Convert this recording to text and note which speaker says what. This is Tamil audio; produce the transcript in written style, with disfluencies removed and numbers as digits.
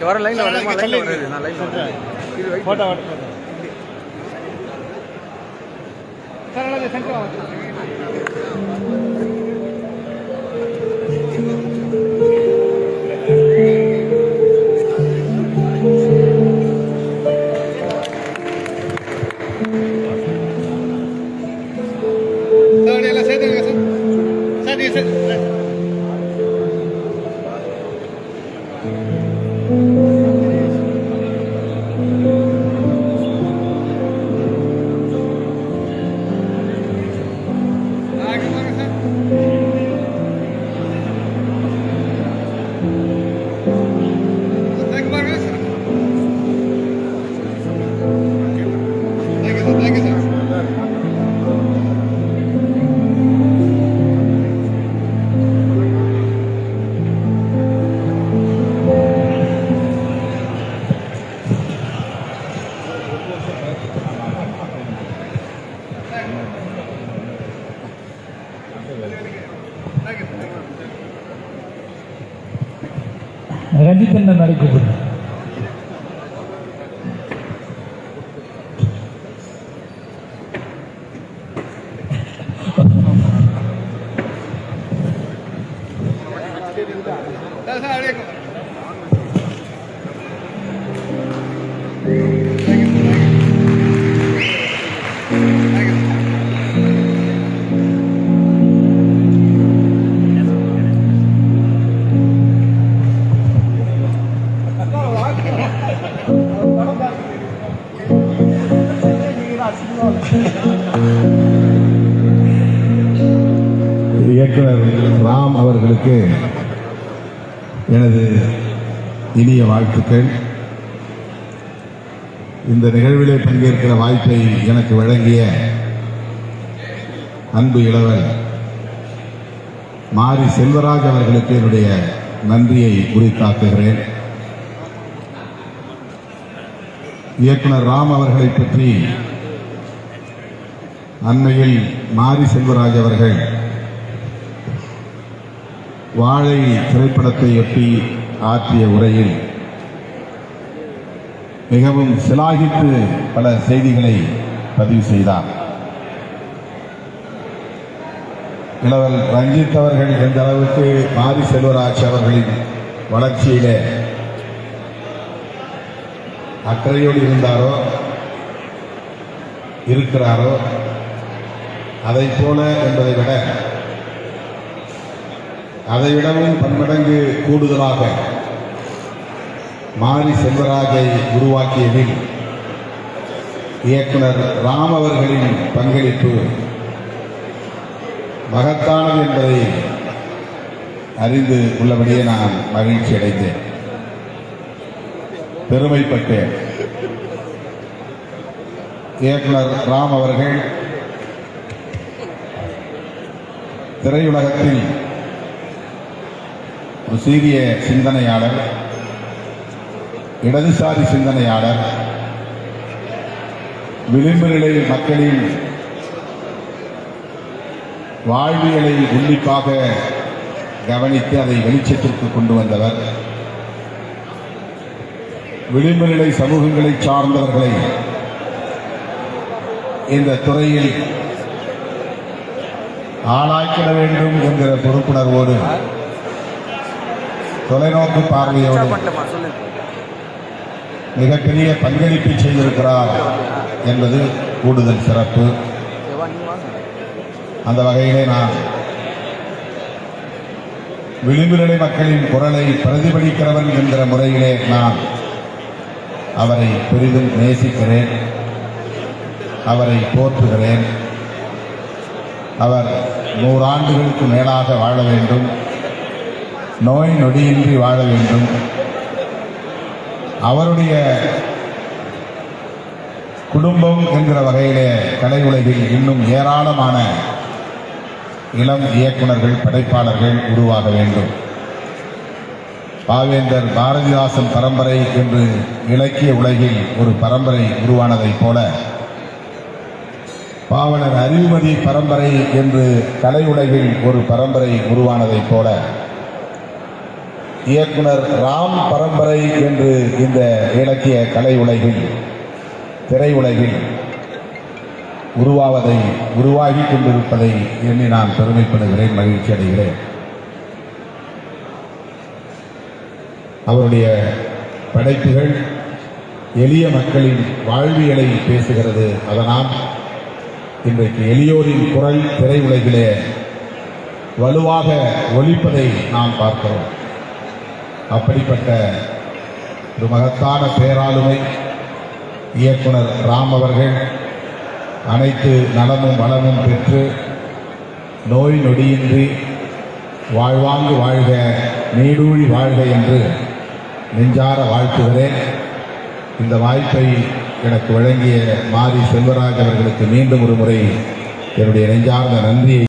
Speaker 1: வர லைன்ல வருது நான் line photo sir center
Speaker 2: Ranjith நடைபெறும்.
Speaker 3: இயக்குனர் ராம் அவர்களுக்கு எனது இனிய வாழ்த்துக்கள். இந்த நிகழ்விலே பங்கேற்கிற வாய்ப்பை எனக்கு வழங்கிய அன்பு இளவல் மாரி செல்வராஜ் அவர்களுக்கு என்னுடைய நன்றியை உரித்தாக்குகிறேன். இயக்குனர் ராம் அவர்களை பற்றி அண்மையில் மாரி செல்வராஜ் அவர்கள் வாழை திரைப்படத்தையொட்டி ஆற்றிய உரையில் மிகவும் சிலாகித்து பல செய்திகளை பதிவு செய்தார். இளவல் ரஞ்சித் அவர்கள் எந்த அளவுக்கு மாரி செல்வராஜ் அவர்களின் வளர்ச்சியிலே அக்கறையோடு இருந்தாரோ இருக்கிறாரோ அதை போல என்பதை விட அதைவிடவும் பன்மடங்கு கூடுதலாக மாரி செல்வராஜை உருவாக்கியதில் இயக்குனர் ராம் அவர்களின் பங்களிப்பு மகத்தானது என்பதை அறிந்து உள்ளபடியே நான் மகிழ்ச்சி அடைந்தேன், பெருமைப்பட்டேன். இயக்குனர் ராம் அவர்கள் திரையுலகத்தில் ஒரு சீரிய சிந்தனையாளர், இடதுசாரி சிந்தனையாளர், விளிம்பு நிலை மக்களின் வாழ்வியலை உன்னிப்பாக கவனித்து அதை வெளிச்சத்திற்கு கொண்டு வந்தவர். விளிம்பு நிலை சமூகங்களை சார்ந்தவர்களை இந்த துறையில் ஆளாக்கிட வேண்டும் என்கிற பொறுப்புணர்வோடு தொலைநோக்கு பார்வையோடு மிகப்பெரிய பங்களிப்பு செய்திருக்கிறார் என்பது கூடுதல் சிறப்பு. அந்த வகையிலே நான் விளிம்பு நிலை மக்களின் குரலை பிரதிபலிக்கிறவன் என்கிற முறையிலே நான் அவரை பெரிதும் நேசிக்கிறேன், அவரை போற்றுகிறேன். அவர் 100 ஆண்டுகளுக்கு மேலாக வாழ வேண்டும், நோய் நொடியின்றி வாழ வேண்டும். அவருடைய குடும்பம் என்கிற வகையிலே கலை உலகில் இன்னும் ஏராளமான இளம் இயக்குநர்கள், படைப்பாளர்கள் உருவாக வேண்டும். பாவேந்தர் பாரதிதாசன் பரம்பரை என்று இலக்கிய உலகில் ஒரு பரம்பரை உருவானதைப் போல பாவலர் அறிவுமதி பரம்பரை என்று கலை உலகில் ஒரு பரம்பரை உருவானதைப் போல இயக்குனர் ராம் பரம்பரை என்று இந்த இலக்கிய கலை உலகில் திரையுலகில் உருவாகி கொண்டிருப்பதை எண்ணி நான் பெருமைப்படுகிறேன், மகிழ்ச்சி அடைகிறேன். அவருடைய படைப்புகள் எளிய மக்களின் வாழ்வியலை பேசுகிறது. அதனால் இன்றைக்கு எளியோரின் குரல் திரையுலகிலே வலுவாக ஒலிப்பதை நாம் பார்க்கிறோம். அப்படிப்பட்ட ஒரு மகத்தான பேராளுமை இயக்குனர் ராம் அவர்கள் அனைத்து நலமும் வளமும் பெற்று நோய் நொடியின்றி வாழ்வாங்கு வாழ்க, நீடூழி வாழ்க என்று நெஞ்சார வாழ்த்துகிறேன். இந்த வாய்ப்பை எனக்கு வழங்கிய மாரி செல்வராஜ் அவர்களுக்கு மீண்டும் ஒரு முறை என்னுடைய நெஞ்சார்ந்த நன்றியை